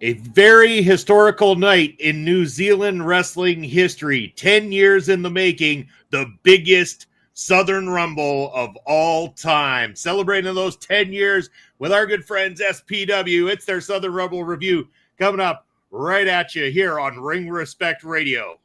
A very historical night in New Zealand wrestling history. 10 years in the making, the biggest Southern Rumble of all time. Celebrating those 10 years with our good friends SPW. It's their Southern Rumble review coming up right at you here on Ring Respect Radio.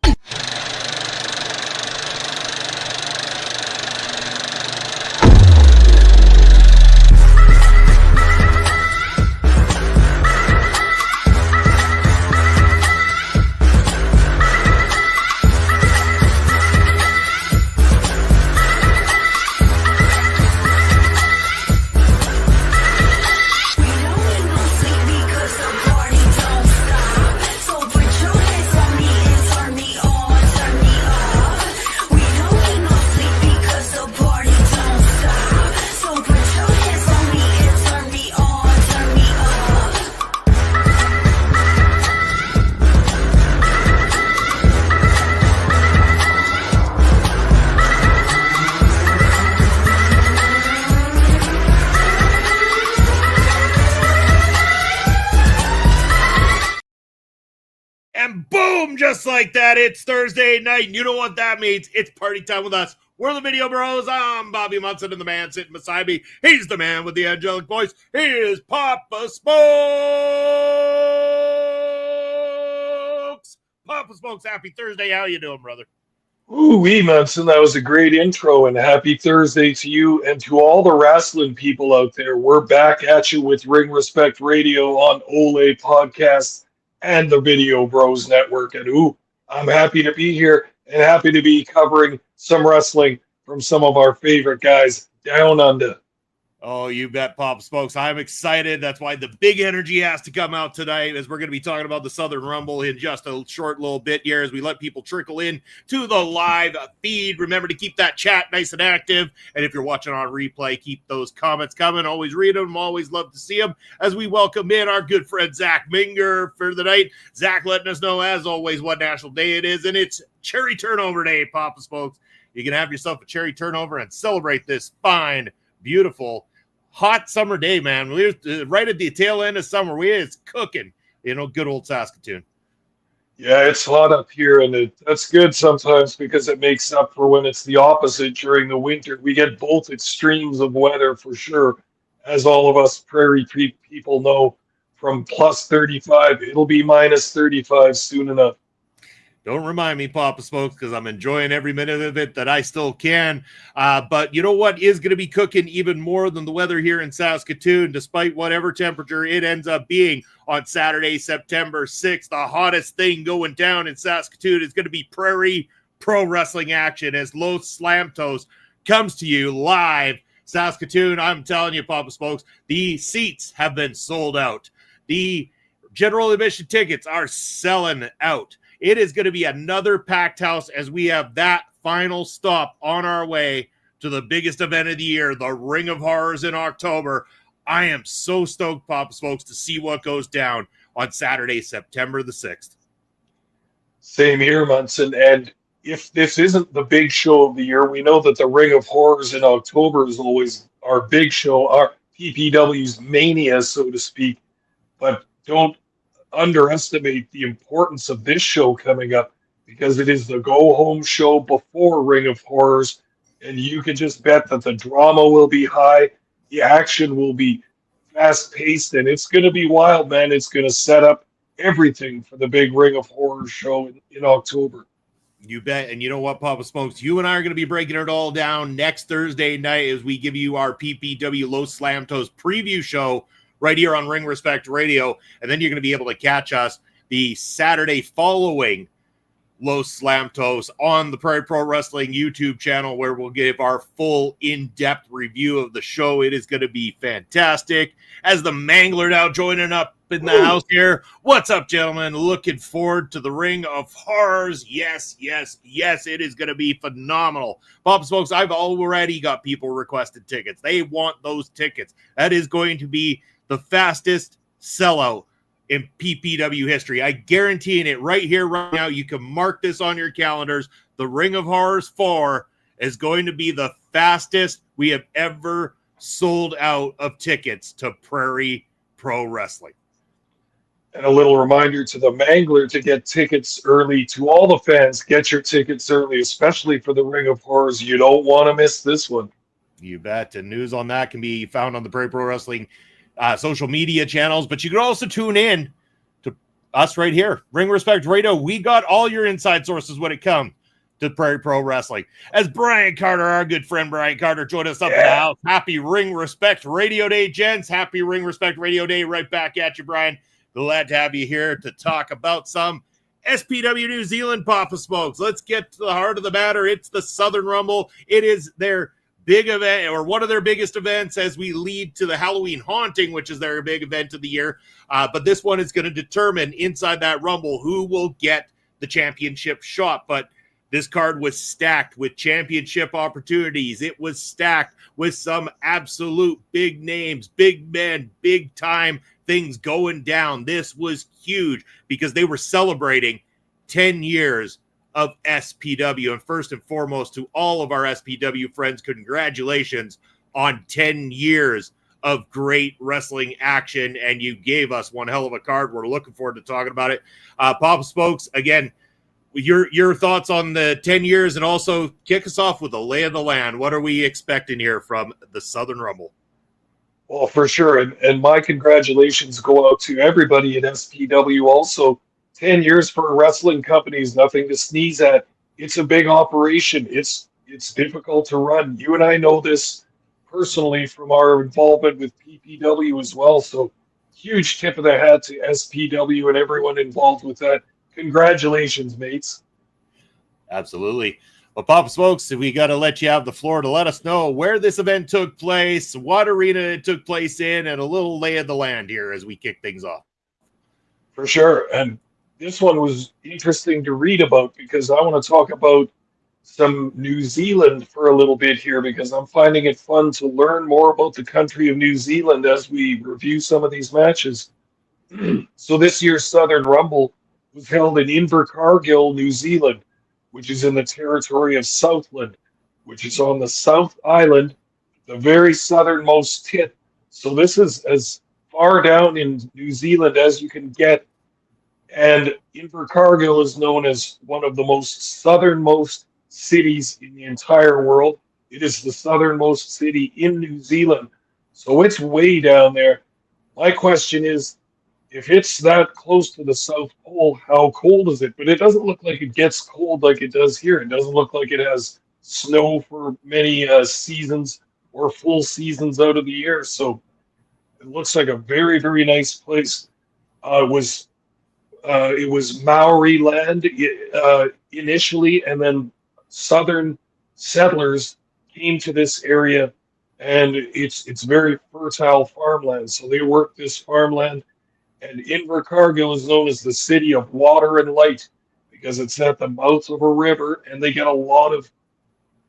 And boom, just like that, it's Thursday night, and you know what that means. It's party time with us. We're the Video Bros. I'm Bobby Munson, and the man sitting beside me, he's the man with the angelic voice. He is Papa Smokes. Papa Smokes, happy Thursday. How you doing, brother? Ooh-wee, Munson, that was a great intro, and happy Thursday to you and to all the wrestling people out there. We're back at you with Ring Respect Radio on Ole Podcast and the Video Bros Network. And I'm happy to be here and happy to be covering some wrestling from some of our favorite guys down under. Oh, you bet, Papa Smokes. I'm excited. That's why the big energy has to come out tonight, as we're going to be talking about the Southern Rumble in just a short little bit here as we let people trickle in to the live feed. Remember to keep that chat nice and active. And if you're watching on replay, keep those comments coming. Always read them. Always love to see them as we welcome in our good friend Zach Minger for the night. Zach letting us know, as always, what national day it is. And it's Cherry Turnover Day, Papa Smokes. You can have yourself a cherry turnover and celebrate this fine, beautiful, hot summer day, man. We're right at the tail end of summer. It's cooking, good old Saskatoon. Yeah, it's hot up here, and that's good sometimes because it makes up for when it's the opposite during the winter. We get both extremes of weather for sure, as all of us prairie people know. From plus 35, it'll be minus 35 soon enough. Don't remind me, Papa Smokes, because I'm enjoying every minute of it that I still can. But you know what is going to be cooking even more than the weather here in Saskatoon, despite whatever temperature it ends up being on Saturday, September 6th. The hottest thing going down in Saskatoon is going to be Prairie Pro Wrestling action as Los Slamtos comes to you live. Saskatoon, I'm telling you, Papa Smokes, the seats have been sold out. The general admission tickets are selling out. It is going to be another packed house as we have that final stop on our way to the biggest event of the year, the Ring of Horrors in October. I am so stoked, Papa Smokes, to see what goes down on Saturday, September the 6th. Same here, Munson. And if this isn't the big show of the year, we know that the Ring of Horrors in October is always our big show, our PPW's mania, so to speak. But don't underestimate the importance of this show coming up, because it is the go-home show before Ring of Horrors, and you can just bet that the drama will be high, the action will be fast-paced, and it's going to be wild, man. It's going to set up everything for the big Ring of Horrors show in October. You bet. And you know what, Papa Smokes? You and I are going to be breaking it all down next Thursday night as we give you our PPW Los Slamtos preview show right here on Ring Respect Radio. And then you're going to be able to catch us the Saturday following Los Slamtos on the Prairie Pro Wrestling YouTube channel, where we'll give our full in-depth review of the show. It is going to be fantastic. As the Mangler now joining up in the house here. What's up, gentlemen? Looking forward to the Ring of Horrors. Yes, yes, yes. It is going to be phenomenal. Papa Smokes, I've already got people requested tickets. They want those tickets. That is going to be the fastest sellout in PPW history. I guarantee it right here, right now. You can mark this on your calendars. The Ring of Horrors 4 is going to be the fastest we have ever sold out of tickets to Prairie Pro Wrestling. And a little reminder to the Mangler to get tickets early. To all the fans, get your tickets early, especially for the Ring of Horrors. You don't want to miss this one. You bet. And news on that can be found on the Prairie Pro Wrestling social media channels, but you can also tune in to us right here, Ring Respect Radio. We got all your inside sources when it comes to Prairie Pro Wrestling. As Brian Carter, our good friend Brian Carter, joined us up in the house. Happy Ring Respect Radio Day, gents. Happy Ring Respect Radio Day. Right back at you, Brian. Glad to have you here to talk about some SPW New Zealand, Papa Smokes. Let's get to the heart of the matter. It's the Southern Rumble. It is their big event, or one of their biggest events, as we lead to the Halloween Haunting, which is their big event of the year. But this one is going to determine inside that Rumble who will get the championship shot. But this card was stacked with championship opportunities. It was stacked with some absolute big names, big men, big time things going down. This was huge because they were celebrating 10 years of SPW. And first and foremost, to all of our SPW friends, congratulations on 10 years of great wrestling action. And you gave us one hell of a card. We're looking forward to talking about it. Papa Spokes, again, your thoughts on the 10 years, and also kick us off with the lay of the land. What are we expecting here from the Southern Rumble? Well, for sure. And my congratulations go out to everybody at SPW also. 10 years for a wrestling company is nothing to sneeze at. It's a big operation. It's difficult to run. You and I know this personally from our involvement with PPW as well. So huge tip of the hat to SPW and everyone involved with that. Congratulations, mates. Absolutely. Well, Papa Smokes, we got to let you have the floor to let us know where this event took place, what arena it took place in, and a little lay of the land here as we kick things off. For sure. And this one was interesting to read about because I want to talk about some New Zealand for a little bit here because I'm finding it fun to learn more about the country of New Zealand as we review some of these matches. So this year's Southern Rumble was held in Invercargill, New Zealand, which is in the territory of Southland, which is on the South Island, the very southernmost tip. So this is as far down in New Zealand as you can get. And Invercargill is known as one of the most southernmost cities in the entire world. It is the southernmost city in New Zealand. So it's way down there. My question is, if it's that close to the South Pole, how cold is it? But it doesn't look like it gets cold like it does here. It doesn't look like it has snow for many seasons or full seasons out of the year. So it looks like a very, very nice place. It was Maori land initially, and then Southern settlers came to this area, and it's very fertile farmland. So they worked this farmland. And Invercargill is known as the city of water and light because it's at the mouth of a river and they get a lot of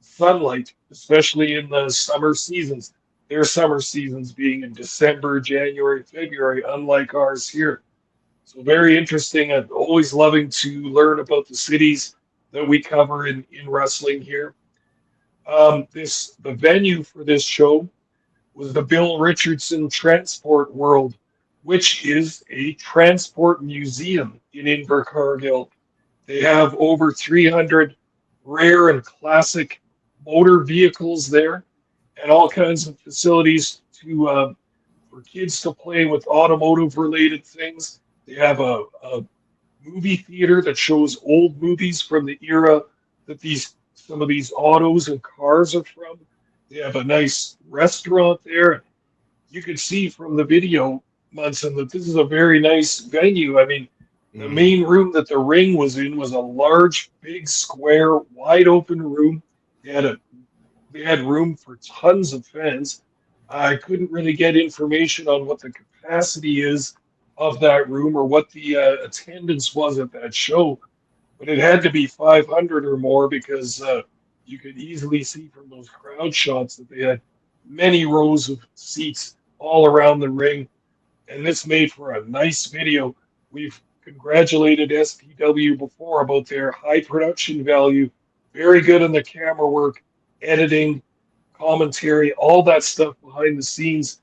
sunlight, especially in the summer seasons. Their summer seasons being in December, January, February, unlike ours here. So very interesting. I'm always loving to learn about the cities that we cover in wrestling here. The venue for this show was the Bill Richardson Transport World, which is a transport museum in Invercargill. They have over 300 rare and classic motor vehicles there and all kinds of facilities to for kids to play with automotive related things. They have a movie theater that shows old movies from the era that some of these autos and cars are from. They have a nice restaurant there. You can see from the video, Munson, that this is a very nice venue. I mean, the main room that the ring was in was a large, big, square, wide open room. They had room for tons of fans. I couldn't really get information on what the capacity is of that room or what the attendance was at that show, but it had to be 500 or more because you could easily see from those crowd shots that they had many rows of seats all around the ring. And this made for a nice video. We've congratulated SPW before about their high production value. Very good on the camera work, editing, commentary, all that stuff behind the scenes.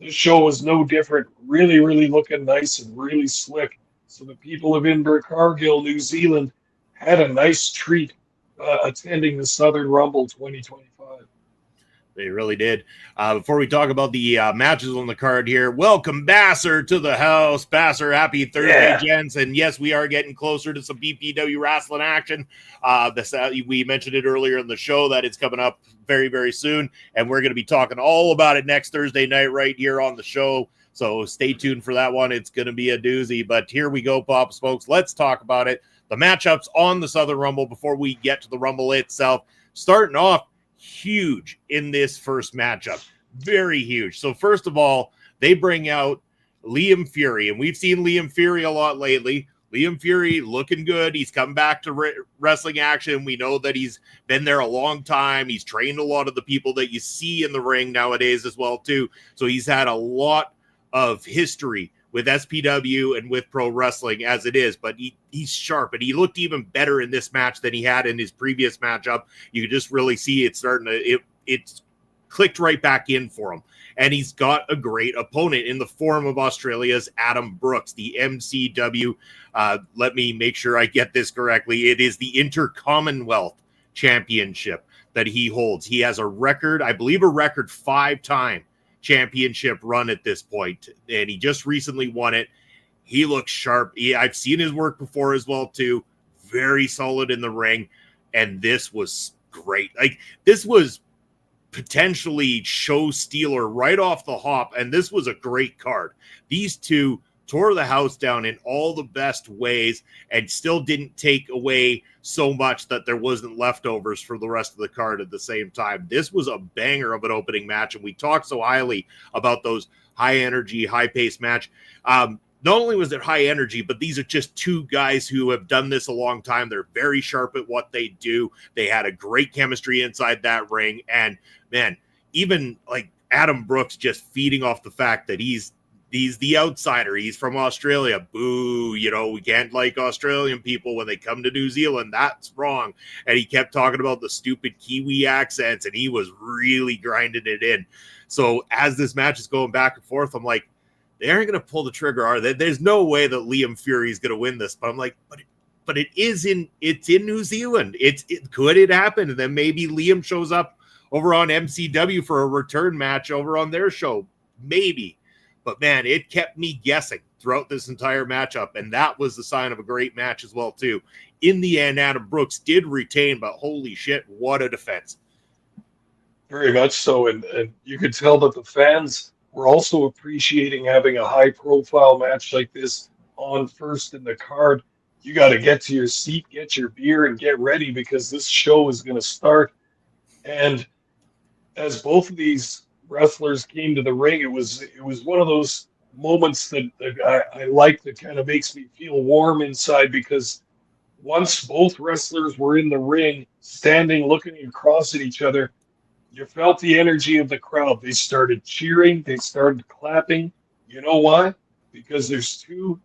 This show was no different. Really, really looking nice and really slick. So the people of Invercargill, New Zealand, had a nice treat attending the Southern Rumble 2025. They really did. Before we talk about the matches on the card here, welcome Basser to the house. Basser, happy Thursday, gents. And yes, we are getting closer to some BPW wrestling action. We mentioned it earlier in the show that it's coming up very, very soon. And we're going to be talking all about it next Thursday night right here on the show. So stay tuned for that one. It's going to be a doozy. But here we go, Papa Smokes. Let's talk about it. The matchups on the Southern Rumble before we get to the Rumble itself. Starting off, huge in this first matchup. Very huge. So first of all, they bring out Liam Fury, and we've seen Liam Fury a lot lately. Liam Fury looking good. He's come back to wrestling action. We know that he's been there a long time. He's trained a lot of the people that you see in the ring nowadays as well, too. So he's had a lot of history with SPW and with pro wrestling as it is, but he's sharp, and he looked even better in this match than he had in his previous matchup. You could just really see it starting to, it's clicked right back in for him. And he's got a great opponent in the form of Australia's Adam Brooks, the MCW. Let me make sure I get this correctly. It is the Intercommonwealth Championship that he holds. He has a record, I believe a record 5-time championship run at this point, and he just recently won it. He looks sharp. I've seen his work before as well too. Very solid in the ring, and this was great. Like, this was potentially show stealer right off the hop, and this was a great card. These two tore the house down in all the best ways and still didn't take away so much that there wasn't leftovers for the rest of the card at the same time. This was a banger of an opening match, and we talked so highly about those high energy, high paced match. Not only was it high energy, but these are just two guys who have done this a long time. They're very sharp at what they do. They had a great chemistry inside that ring. And man, even like Adam Brooks just feeding off the fact that he's the outsider. He's from Australia. Boo, we can't like Australian people when they come to New Zealand. That's wrong. And he kept talking about the stupid Kiwi accents, and he was really grinding it in. So as this match is going back and forth, I'm like, they aren't going to pull the trigger, are they? There's no way that Liam Fury is going to win this. But I'm like, but it's in New Zealand. Could it happen? And then maybe Liam shows up over on MCW for a return match over on their show. Maybe. But man, it kept me guessing throughout this entire matchup, and that was the sign of a great match as well, too. In the end, Adam Brooks did retain, but holy shit, what a defense. Very much so, and you could tell that the fans were also appreciating having a high-profile match like this on first in the card. You got to get to your seat, get your beer, and get ready, because this show is going to start. And as both of these wrestlers came to the ring, it was one of those moments that I like, that kind of makes me feel warm inside, because once both wrestlers were in the ring, standing, looking across at each other, you felt the energy of the crowd. They started cheering, they started clapping. You know why? Because there's two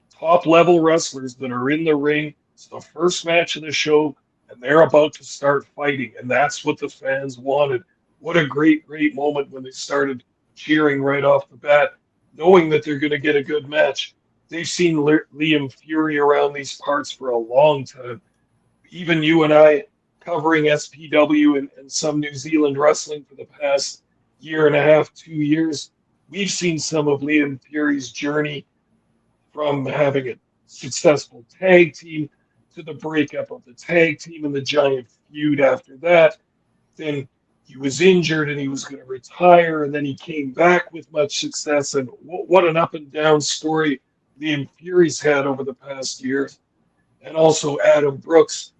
top-level wrestlers that are in the ring. It's the first match of the show, and they're about to start fighting, and that's what the fans wanted. What a great, great moment when they started cheering right off the bat, knowing that they're going to get a good match. They've seen Liam Fury around these parts for a long time. Even you and I, covering SPW and some New Zealand wrestling for the past year and a half, 2 years, we've seen some of Liam Fury's journey, from having a successful tag team to the breakup of the tag team and the giant feud after that. Then he was injured and he was going to retire, and then he came back with much success. And what an up and down story Liam Fury's had over the past years. And also Adam Brooks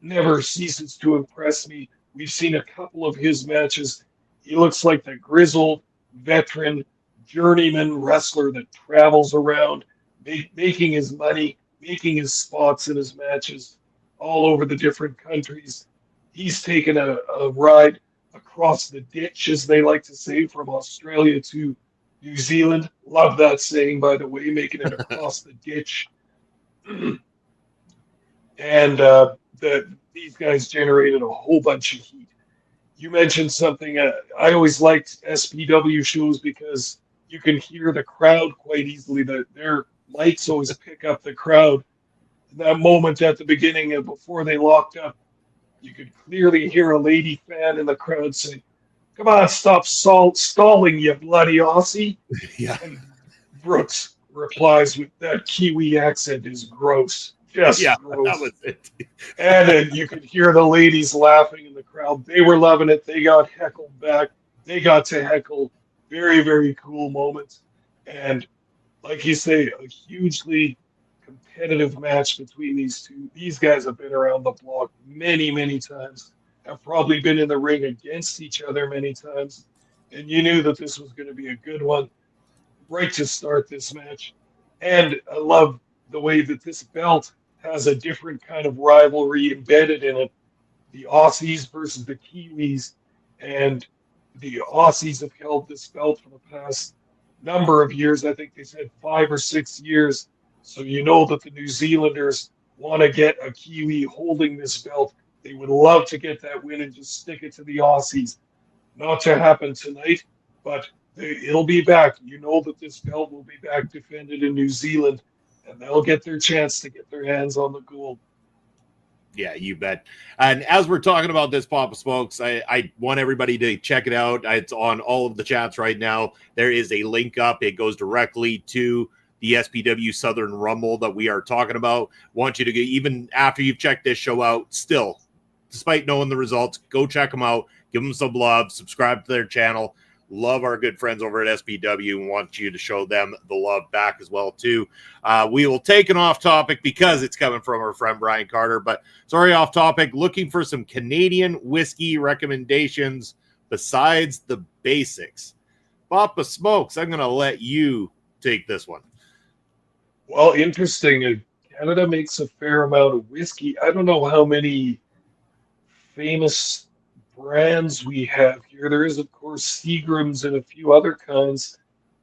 never ceases to impress me. We've seen a couple of his matches. He looks like the grizzled veteran journeyman wrestler that travels around, making his money, making his spots in his matches all over the different countries. He's taken a ride across the ditch, as they like to say, from Australia to New Zealand. Love that saying, by the way, making it across the ditch. And these guys generated a whole bunch of heat. You mentioned something. I always liked SPW shows because you can hear the crowd quite easily. Their lights always pick up the crowd. That moment at the beginning and before they locked up, you could clearly hear a lady fan in the crowd say, "Come on, stop stalling, you bloody Aussie." Yeah. And Brooks replies with that Kiwi accent is gross, just Yeah, that was gross. it. And then you could hear the ladies laughing in the crowd. They were loving it. They got heckled back. They got to heckle. Very, very cool moment. And like you say, a hugely competitive match between these two. These guys have been around the block many, many times, have probably been in the ring against each other many times. And you knew that this was going to be a good one right to start this match. And I love the way that this belt has a different kind of rivalry embedded in it. The Aussies versus the Kiwis. And the Aussies have held this belt for the past number of years. I think they said 5 or 6 years. So you know that the New Zealanders want to get a Kiwi holding this belt. They would love to get that win and just stick it to the Aussies. Not to happen tonight, but it'll be back. You know that this belt will be back defended in New Zealand, and they'll get their chance to get their hands on the gold. Yeah, you bet. And as we're talking about this, Papa Smokes, I want everybody to check it out. It's on all of the chats right now. There is a link up. It goes directly to the SPW Southern Rumble that we are talking about. Want you to get, even after you've checked this show out, still, despite knowing the results, go check them out. Give them some love. Subscribe to their channel. Love our good friends over at SPW and want you to show them the love back as well, too. We will take an off topic because it's coming from our friend Brian Carter, but sorry, off topic. Looking for some Canadian whiskey recommendations besides the basics. Papa Smokes, I'm going to let you take this one. Well, interesting. Canada makes a fair amount of whiskey. I don't know how many famous brands we have here. There is, of course, Seagram's and a few other kinds.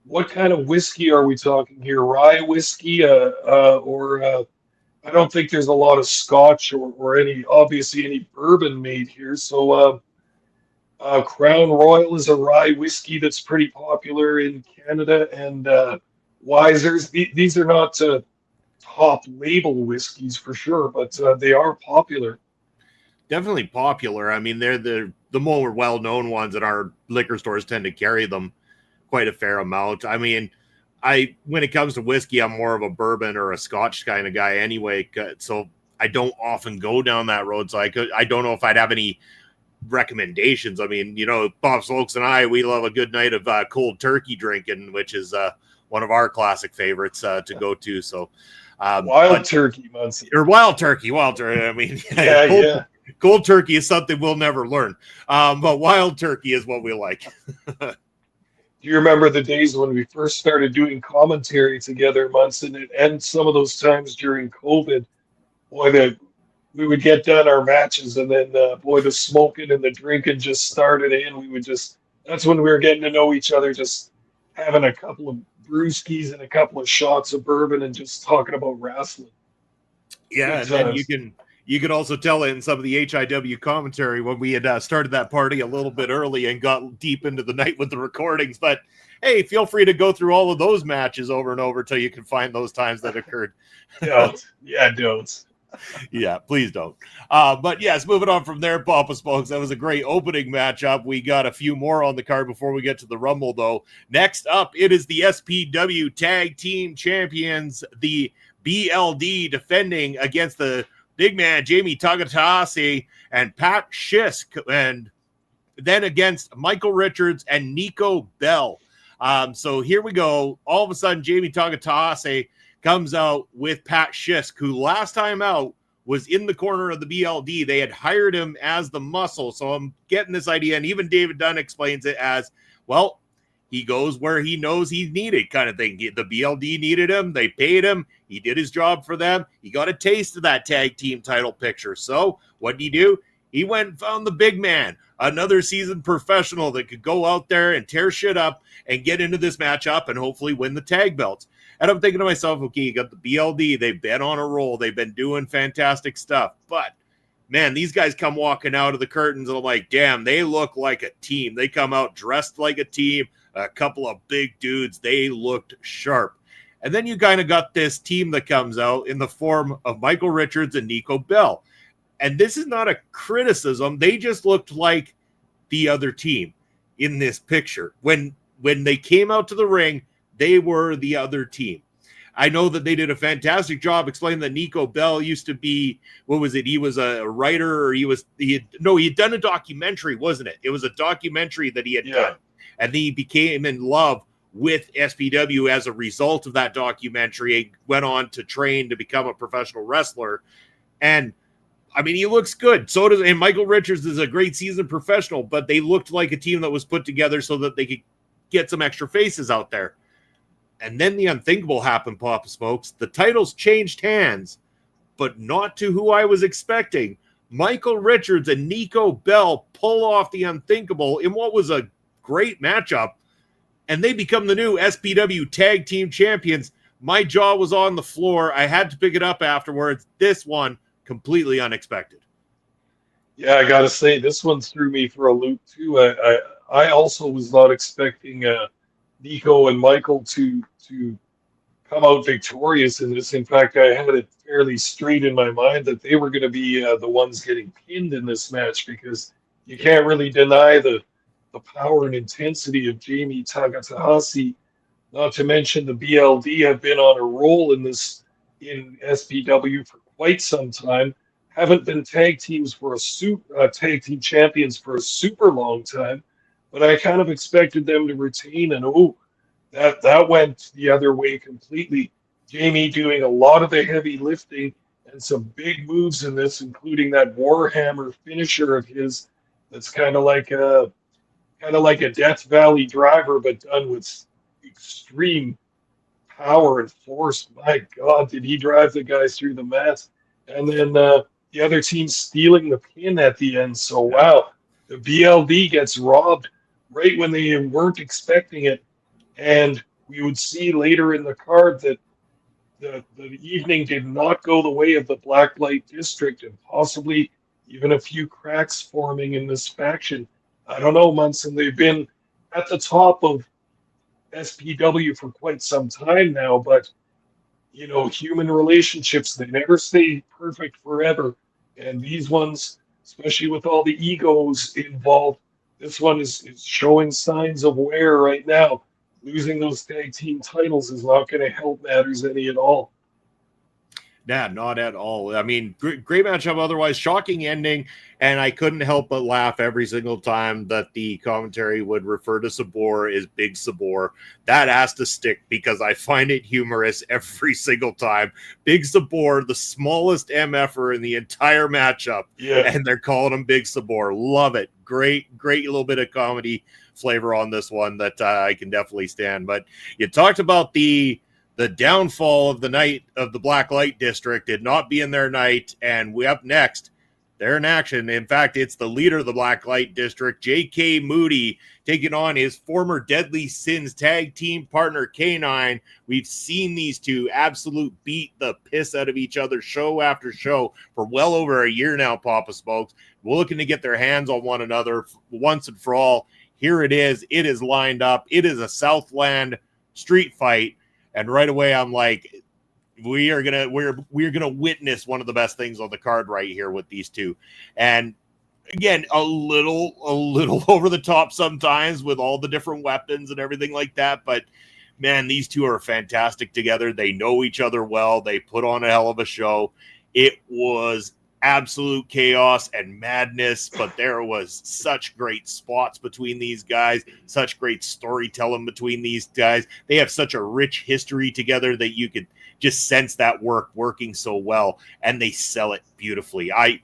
What kind of whiskey are we talking here? Rye whiskey, or I don't think there's a lot of Scotch or any, obviously, any bourbon made here. So Crown Royal is a rye whiskey that's pretty popular in Canada, and Wiser's. These are not top label whiskeys for sure, but they are popular. Definitely popular. I mean, they're the more well-known ones, and our liquor stores tend to carry them quite a fair amount. I mean, when it comes to whiskey, I'm more of a bourbon or a Scotch kind of guy anyway, so I don't often go down that road. So I don't know if I'd have any recommendations. I mean, you know, Bob Smokes and we love a good night of cold turkey drinking, which is one of our classic favorites to go to. So wild turkey, Muncie. Or wild turkey. I mean, yeah. Cold turkey is something we'll never learn, but wild turkey is what we like. Do you remember the days when we first started doing commentary together, Munson, and some of those times during COVID? Boy, we would get done our matches, and then the smoking and the drinking just started in. That's when we were getting to know each other, just having a couple of brewskis and a couple of shots of bourbon and just talking about wrestling. Yeah, and then you can also tell it in some of the HIW commentary when we had started that party a little bit early and got deep into the night with the recordings. But hey, feel free to go through all of those matches over and over till you can find those times that occurred. Don't. Yeah, please don't. But yes, moving on from there, Papa Smokes, that was a great opening matchup. We got a few more on the card before we get to the Rumble, though. Next up, it is the SPW Tag Team Champions, the BLD, defending against the big man Jamie Tagatase and Pat Shisk, and then against Michael Richards and Nico Bell. So here we go. All of a sudden, Jamie Tagatase comes out with Pat Shisk, who last time out was in the corner of the BLD. They had hired him as the muscle. So I'm getting this idea, and even David Dunn explains it as, well, he goes where he knows he's needed kind of thing. The BLD needed him. They paid him. He did his job for them. He got a taste of that tag team title picture. So what did he do? He went and found the big man, another seasoned professional that could go out there and tear shit up and get into this matchup and hopefully win the tag belts. And I'm thinking to myself, okay, you got the BLD. They've been on a roll. They've been doing fantastic stuff. But man, these guys come walking out of the curtains and I'm like, damn, they look like a team. They come out dressed like a team, a couple of big dudes. They looked sharp. And then you kind of got this team that comes out in the form of Michael Richards and Nico Bell. And this is not a criticism. They just looked like the other team in this picture. When they came out to the ring, they were the other team. I know that they did a fantastic job explaining that Nico Bell used to be, what was it? He was a writer, or he had done a documentary, wasn't it? It was a documentary that he had done. And he became in love with SPW as a result of that documentary. He went on to train to become a professional wrestler. And I mean, he looks good. So does, and Michael Richards is a great seasoned professional, but they looked like a team that was put together so that they could get some extra faces out there. And then the unthinkable happened, Papa Smokes. The titles changed hands, but not to who I was expecting. Michael Richards and Nico Bell pull off the unthinkable in what was a great matchup, and they become the new SPW Tag Team Champions. My jaw was on the floor. I had to pick it up afterwards. This one, completely unexpected. Yeah, I got to say, this one threw me for a loop, too. I also was not expecting Nico and Michael to come out victorious in this. In fact, I had it fairly straight in my mind that they were going to be the ones getting pinned in this match, because you can't really deny the power and intensity of Jamie Tagatahasi. Not to mention the BLD have been on a roll in SPW for quite some time. Haven't been tag team champions for a super long time, but I kind of expected them to retain, and that went the other way completely. Jamie doing a lot of the heavy lifting and some big moves in this, including that Warhammer finisher of his that's kind of like a Death Valley driver, but done with extreme power and force. My God, did he drive the guys through the mat? And then the other team stealing the pin at the end. So, wow, the BLD gets robbed right when they weren't expecting it. And we would see later in the card that the evening did not go the way of the Black Light District, and possibly even a few cracks forming in this faction. I don't know, Munson. They've been at the top of SPW for quite some time now, but you know, human relationships, they never stay perfect forever. And these ones, especially with all the egos involved, this one is showing signs of wear right now. Losing those tag team titles is not going to help matters any at all. Yeah, not at all. I mean, great matchup otherwise. Shocking ending, and I couldn't help but laugh every single time that the commentary would refer to Sabor as Big Sabor. That has to stick because I find it humorous every single time. Big Sabor, the smallest MFer in the entire matchup, and they're calling him Big Sabor. Love it. Great little bit of comedy flavor on this one that I can definitely stand. But you talked about the downfall of the night of the Black Light District, it not being their night, and we up next, they're in action. In fact, it's the leader of the Black Light District, J.K. Moody, taking on his former Deadly Sins tag team partner, K9. We've seen these two absolute beat the piss out of each other show after show for well over a year now, Papa Smokes. We're looking to get their hands on one another once and for all. Here it is. It is lined up. It is a Southland street fight. And right away, I'm like, we're gonna witness one of the best things on the card right here with these two. And again, a little over the top sometimes with all the different weapons and everything like that. But man, these two are fantastic together. They know each other well. They put on a hell of a show. It was absolute chaos and madness, but there was such great spots between these guys, such great storytelling between these guys. They have such a rich history together that you could just sense that working so well, and they sell it beautifully. I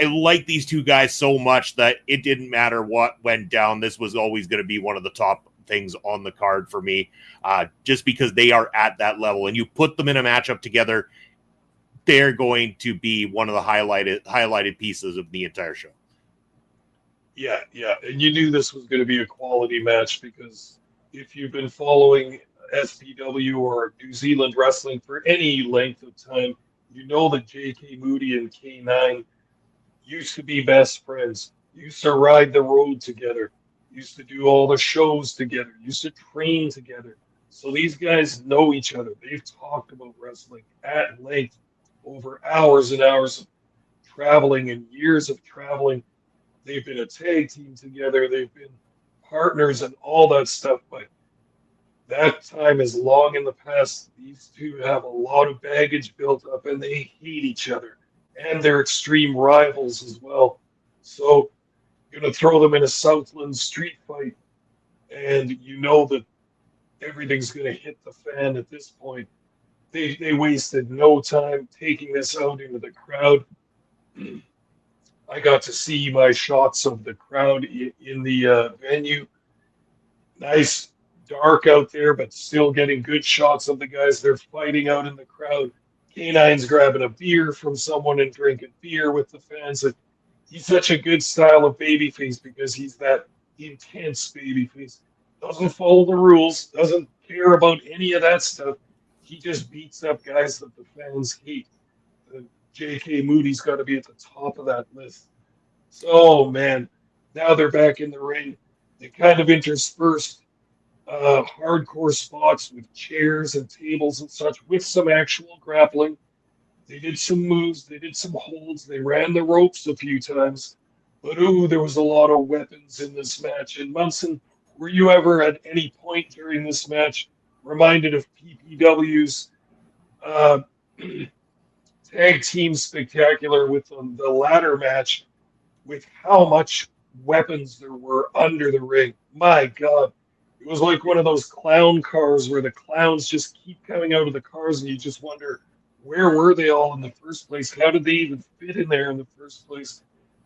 like these two guys so much that it didn't matter what went down. This was always going to be one of the top things on the card for me, just because they are at that level, and you put them in a matchup together, they're going to be one of the highlighted pieces of the entire show. Yeah. And you knew this was going to be a quality match, because if you've been following SPW or New Zealand wrestling for any length of time, you know that J.K. Moody and K9, used to be best friends, used to ride the road together, used to do all the shows together, used to train together. So these guys know each other. They've talked about wrestling at length over hours and hours of traveling and years of traveling. They've been a tag team together. They've been partners and all that stuff. But that time is long in the past. These two have a lot of baggage built up and they hate each other. And they're extreme rivals as well. So you're going to throw them in a Southland street fight. And you know that everything's going to hit the fan at this point. They wasted no time taking this out into the crowd. I got to see my shots of the crowd in the venue. Nice dark out there, but still getting good shots of the guys. They're fighting out in the crowd. K9's grabbing a beer from someone and drinking beer with the fans. And he's such a good style of babyface because he's that intense babyface. Doesn't follow the rules, doesn't care about any of that stuff. He just beats up guys that the fans hate. J.K. Moody's got to be at the top of that list. So, man, now they're back in the ring. They kind of interspersed hardcore spots with chairs and tables and such with some actual grappling. They did some moves. They did some holds. They ran the ropes a few times. But, ooh, there was a lot of weapons in this match. And, Munson, were you ever at any point during this match reminded of PPW's tag team spectacular with the ladder match with how much weapons there were under the ring? My God. It was like one of those clown cars where the clowns just keep coming out of the cars and you just wonder, where were they all in the first place? How did they even fit in there in the first place?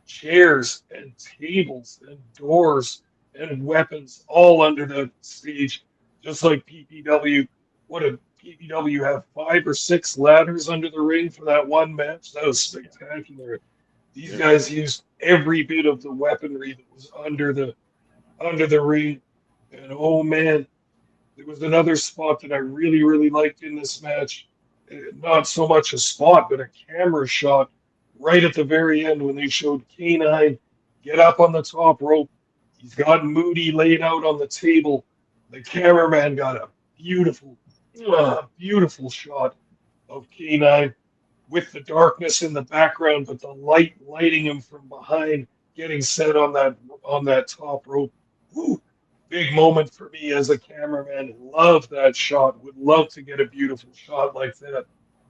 Chairs and tables and doors and weapons all under the stage, just like PPW. What did PPW have, 5 or 6 ladders under the ring for that one match? That was spectacular. These guys used every bit of the weaponry that was under the ring. And oh man, there was another spot that I really, really liked in this match. Not so much a spot, but a camera shot right at the very end when they showed K9 get up on the top rope. He's got Moody laid out on the table. The cameraman got a beautiful, beautiful shot of K9 with the darkness in the background, but the light lighting him from behind, getting set on that top rope. Woo. Big moment for me as a cameraman. Love that shot. Would love to get a beautiful shot like that.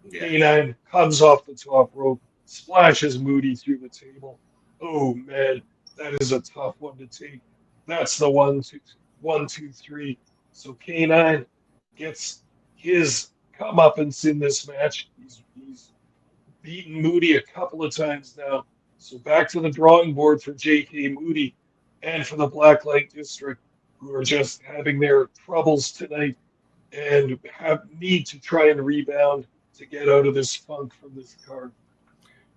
Yeah. K9 comes off the top rope, splashes Moody through the table. Oh man, that is a tough one to take. That's the 1, 2, 3. So K9 gets his comeuppance in this match. He's beaten Moody a couple of times now. So back to the drawing board for J.K. Moody and for the Blacklight District, who are just having their troubles tonight and need to try and rebound to get out of this funk from this card.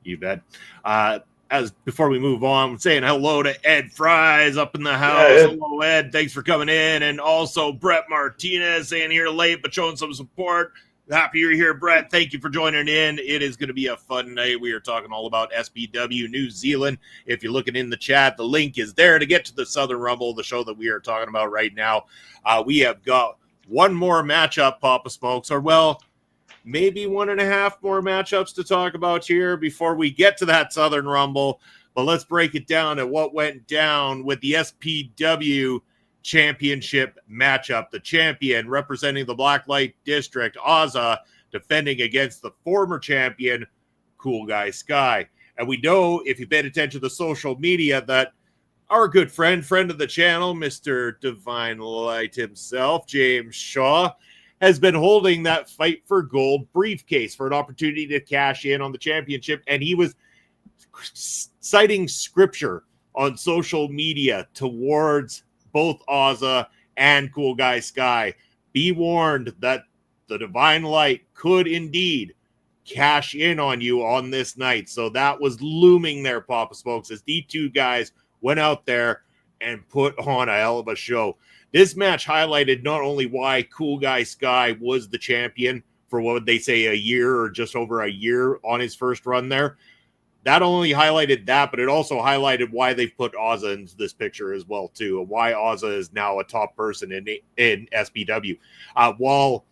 You bet. As before we move on, saying hello to Ed Fries up in the house. Yeah, hello, Ed. Thanks for coming in. And also Brett Martinez saying here late, but showing some support. Happy you're here, Brett. Thank you for joining in. It is going to be a fun night. We are talking all about SPW New Zealand. If you're looking in the chat, the link is there to get to the Southern Rumble, the show that we are talking about right now. We have got one more matchup, Papa Smokes, or well, maybe 1.5 more matchups to talk about here before we get to that Southern Rumble. But let's break it down at what went down with the SPW championship matchup. The champion representing the Blacklight District, Ozza, defending against the former champion, Cool Guy Sky. And we know, if you paid attention to the social media, that our good friend of the channel, Mr. Divine Light himself, James Shaw, has been holding that Fight for Gold briefcase for an opportunity to cash in on the championship. And he was citing scripture on social media towards both Ozza and Cool Guy Sky. Be warned that the Divine Light could indeed cash in on you on this night. So that was looming there, Papa Smokes, as the two guys went out there and put on a hell of a show. This match highlighted not only why Cool Guy Sky was the champion for what would they say, a year or just over a year on his first run there, that only highlighted that, but it also highlighted why they've put Ozza into this picture as well, too, and why Ozza is now a top person in SPW. While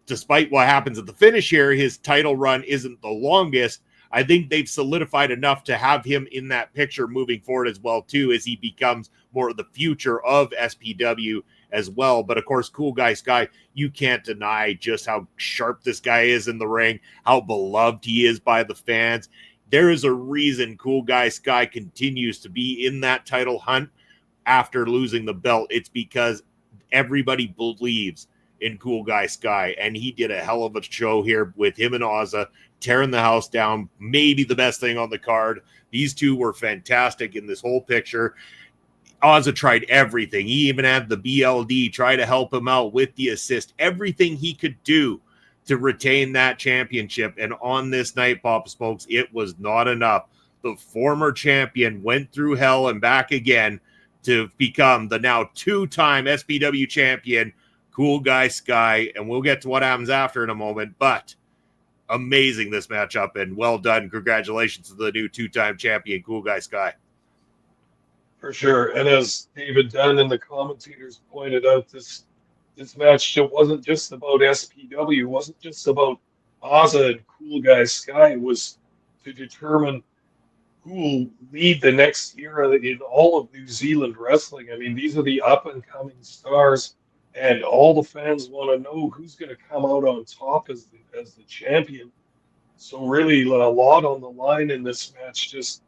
despite what happens at the finish here, his title run isn't the longest. I think they've solidified enough to have him in that picture moving forward as well, too, as he becomes more of the future of SPW as well. But of course, Cool Guy Sky, you can't deny just how sharp this guy is in the ring, how beloved he is by the fans. There is a reason Cool Guy Sky continues to be in that title hunt after losing the belt. It's because everybody believes in Cool Guy Sky, and he did a hell of a show here with him and Ozza tearing the house down. Maybe the best thing on the card. These two were fantastic in this whole picture. Ozza tried everything. He even had the BLD try to help him out with the assist, everything he could do to retain that championship. And on this night, Papa Smokes, it was not enough. The former champion went through hell and back again to become the now two-time SPW champion, Cool Guy Sky. And we'll get to what happens after in a moment, but amazing this matchup, and well done. Congratulations to the new two-time champion, Cool Guy Sky. For sure. And as David Dunn and the commentators pointed out, this match, it wasn't just about SPW. It wasn't just about Ozza and Cool Guy Sky. It was to determine who will lead the next era in all of New Zealand wrestling. I mean, these are the up-and-coming stars, and all the fans want to know who's going to come out on top as the champion. So really, a lot on the line in this match. Just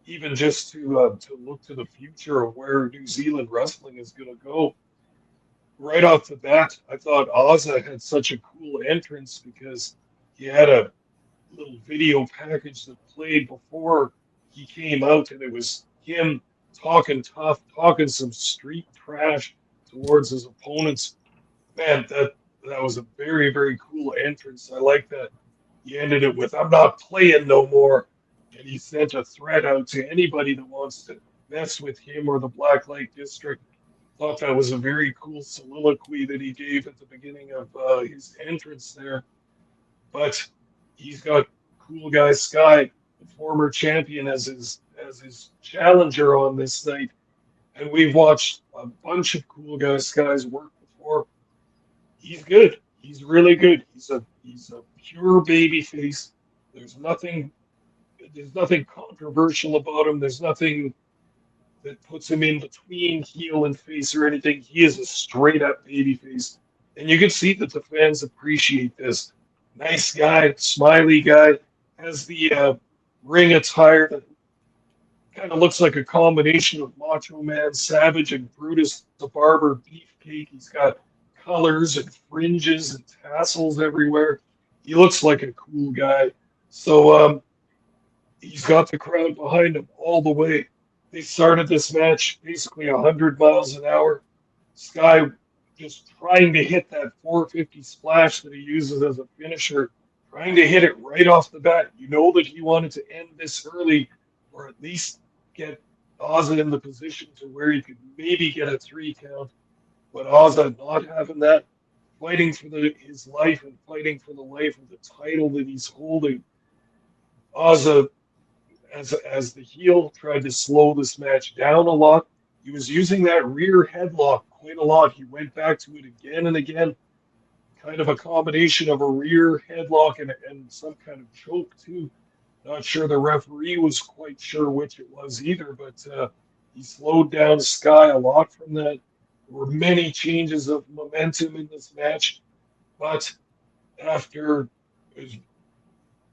to look to the future of where New Zealand wrestling is going to go. Right off the bat, I thought Ozza had such a cool entrance because he had a little video package that played before he came out, and it was him talking tough, talking some street trash towards his opponents. Man, that was a very, very cool entrance. I like that. He ended it with, "I'm not playing no more." And he sent a threat out to anybody that wants to mess with him or the Blacklight District. Thought that was a very cool soliloquy that he gave at the beginning of his entrance there. But he's got Cool Guy Sky, the former champion, as his challenger on this night. And we've watched a bunch of Cool Guy Sky's work before. He's good. He's really good. He's a pure baby face. There's nothing controversial about him. There's nothing that puts him in between heel and face or anything. He is a straight up baby face. And you can see that the fans appreciate this. Nice guy, smiley guy, has the ring attire that kind of looks like a combination of Macho Man Savage and Brutus the Barber Beefcake. He's got colors and fringes and tassels everywhere. He looks like a cool guy. So he's got the crowd behind him all the way. They started this match basically 100 miles an hour. Sky just trying to hit that 450 splash that he uses as a finisher, trying to hit it right off the bat. You know that he wanted to end this early, or at least get Ozza in the position to where he could maybe get a 3 count. But Ozza not having that, fighting for his life and fighting for the life of the title that he's holding. Ozza, as the heel, tried to slow this match down a lot. He was using that rear headlock quite a lot. He went back to it again and again. Kind of a combination of a rear headlock and some kind of choke, too. Not sure the referee was quite sure which it was either, but he slowed down Sky a lot from that. There were many changes of momentum in this match, but after it was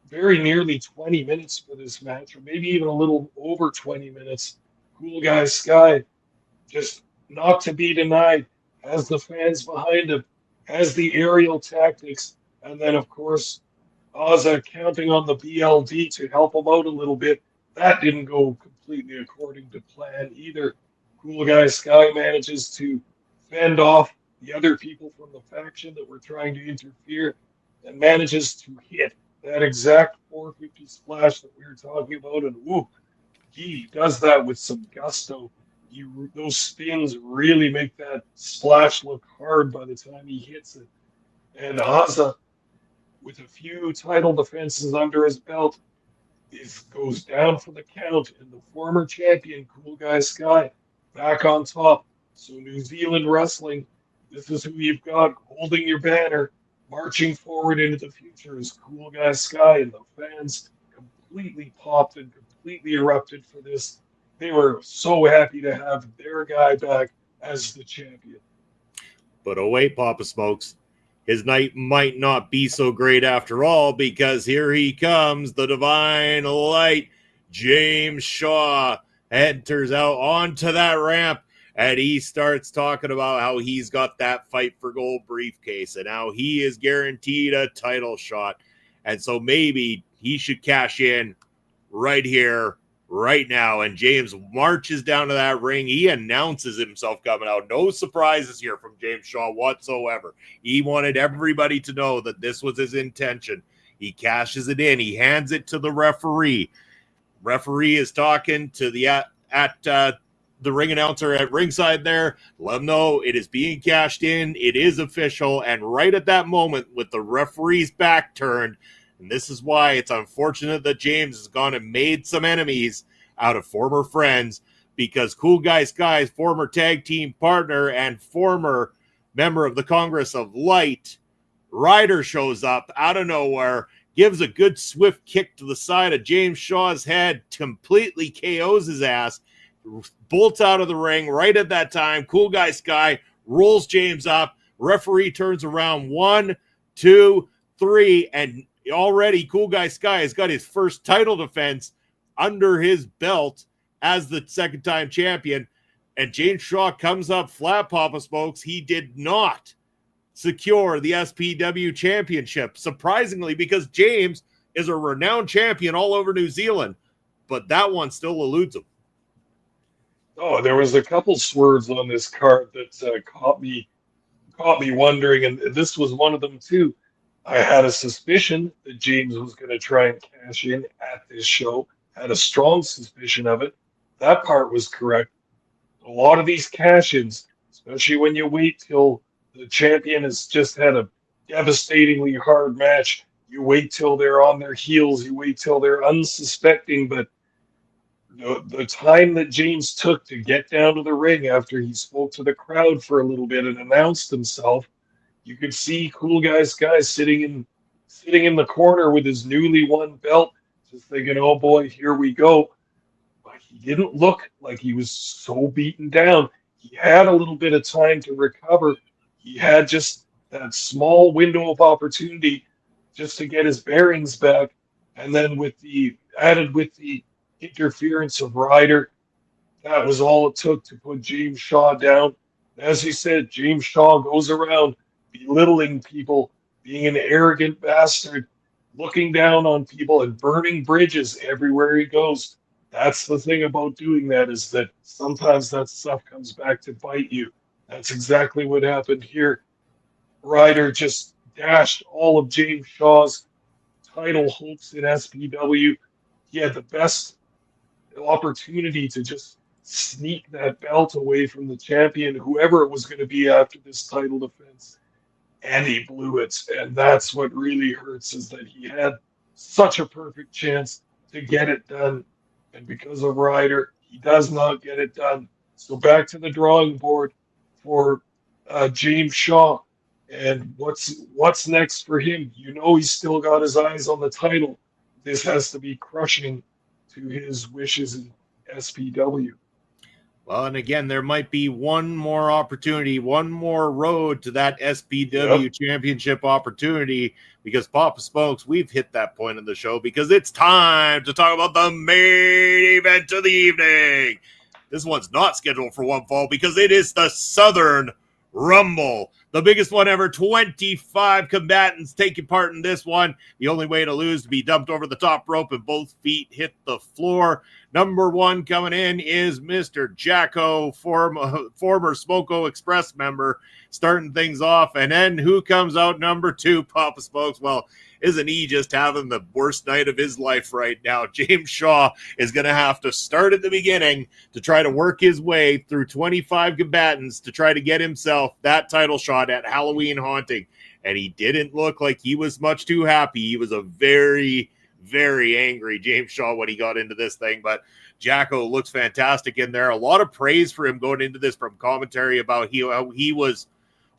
very nearly 20 minutes for this match, or maybe even a little over 20 minutes, Cool Guy Sky, just not to be denied, has the fans behind him, has the aerial tactics, and then, of course, Ozza counting on the BLD to help him out a little bit. That didn't go completely according to plan either. Cool Guy Sky manages to fend off the other people from the faction that were trying to interfere and manages to hit that exact 450 splash that we were talking about. And he does that with some gusto. Those spins really make that splash look hard by the time he hits it. And Ozza, with a few title defenses under his belt, This goes down for the count, and the former champion, Cool Guy Sky, back on top. So New Zealand wrestling, this is who you've got holding your banner, marching forward into the future is Cool Guy Sky, and the fans completely popped and completely erupted for this. They were so happy to have their guy back as the champion. But oh wait, Papa Smokes, his night might not be so great after all, because here he comes, the divine light. James Shaw enters out onto that ramp, and he starts talking about how he's got that fight for gold briefcase and how he is guaranteed a title shot. And so maybe he should cash in right here, right now. And James marches down to that ring. He announces himself coming out. No surprises here from James Shaw whatsoever. He wanted everybody to know that this was his intention. He cashes it in. He hands it to the referee. Referee is talking to the the ring announcer at ringside there. Let him know it is being cashed in. It is official. And right at that moment, with the referee's back turned, and this is why it's unfortunate that James has gone and made some enemies out of former friends, because Cool Guy Sky's former tag team partner and former member of the Congress of Light, Ryder, shows up out of nowhere, gives a good swift kick to the side of James Shaw's head, completely KOs his ass, bolts out of the ring right at that time. Cool Guy Sky rolls James up. Referee turns around 1, 2, 3, and already Cool Guy Sky has got his first title defense under his belt as the second-time champion. And James Shaw comes up flat, Papa Smokes. He did not secure the SPW championship, surprisingly, because James is a renowned champion all over New Zealand, but that one still eludes him. Oh, there was a couple swerves on this card that caught me wondering, and this was one of them too. I had a suspicion that James was going to try and cash in at this show. Had a strong suspicion of it. That part was correct. A lot of these cash-ins, especially when you wait till the champion has just had a devastatingly hard match, you wait till they're on their heels, you wait till they're unsuspecting, but the time that James took to get down to the ring after he spoke to the crowd for a little bit and announced himself, you could see Cool Guy Sky sitting in the corner with his newly won belt, just thinking, "Oh boy, here we go." But he didn't look like he was so beaten down. He had a little bit of time to recover. He had just that small window of opportunity just to get his bearings back, and then with the interference of Ryder, that was all it took to put James Shaw down. As he said, James Shaw goes around belittling people, being an arrogant bastard, looking down on people and burning bridges everywhere he goes. That's the thing about doing that, is that sometimes that stuff comes back to bite you. That's exactly what happened here. Ryder just dashed all of James Shaw's title hopes in SPW. He had the best opportunity to just sneak that belt away from the champion, whoever it was going to be after this title defense, and he blew it. And that's what really hurts, is that he had such a perfect chance to get it done, and because of Ryder, he does not get it done. So back to the drawing board for James Shaw. And what's next for him? You know, he's still got his eyes on the title. This has to be crushing to his wishes in SPW. Well, and again, there might be one more opportunity, one more road to that SPW championship opportunity, because Papa Smokes, we've hit that point in the show, because it's time to talk about the main event of the evening. This one's not scheduled for one fall because it is the Southern Rumble. The biggest one ever, 25 combatants taking part in this one. The only way to lose, to be dumped over the top rope and both feet hit the floor. Number one coming in is Mr. Jacko, former Smoko Express member, starting things off. And then who comes out number two, Papa Smokes? Well, isn't he just having the worst night of his life right now? James Shaw is going to have to start at the beginning to try to work his way through 25 combatants to try to get himself that title shot at Halloween Haunting. And he didn't look like he was much too happy. He was a very, very angry, James Shaw, when he got into this thing. But Jacko looks fantastic in there. A lot of praise for him going into this from commentary about how he was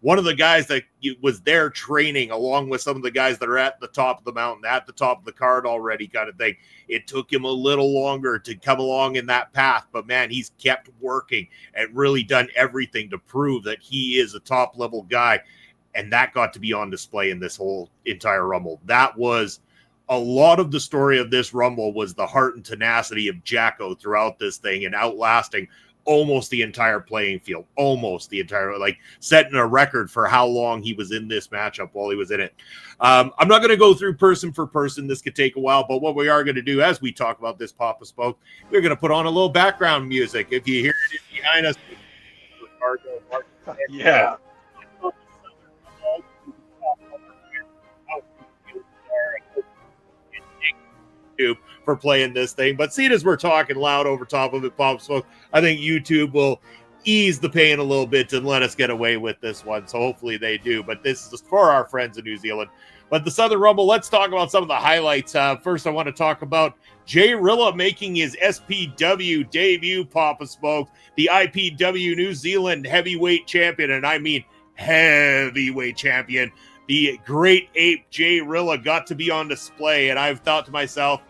one of the guys that was there training along with some of the guys that are at the top of the mountain, at the top of the card already, kind of thing. It took him a little longer to come along in that path, but man, he's kept working and really done everything to prove that he is a top level guy. And that got to be on display in this whole entire Rumble. That was a lot of the story of this Rumble, was the heart and tenacity of Jacko throughout this thing and outlasting almost the entire playing field, almost the entire, like setting a record for how long he was in this matchup while he was in it. I'm not going to go through person for person. This could take a while, but what we are going to do as we talk about this Papa Spoke, we're going to put on a little background music. If you hear it behind us, yeah. For playing this thing, but seeing as we're talking loud over top of it, Pop Smoke, I think YouTube will ease the pain a little bit and let us get away with this one. So hopefully they do. But this is for our friends in New Zealand. But the Southern Rumble, let's talk about some of the highlights. First, I want to talk about Jay Rilla making his SPW debut, Papa Smoke, the IPW New Zealand heavyweight champion, and I mean heavyweight champion. The great ape Jay Rilla got to be on display, and I've thought to myself,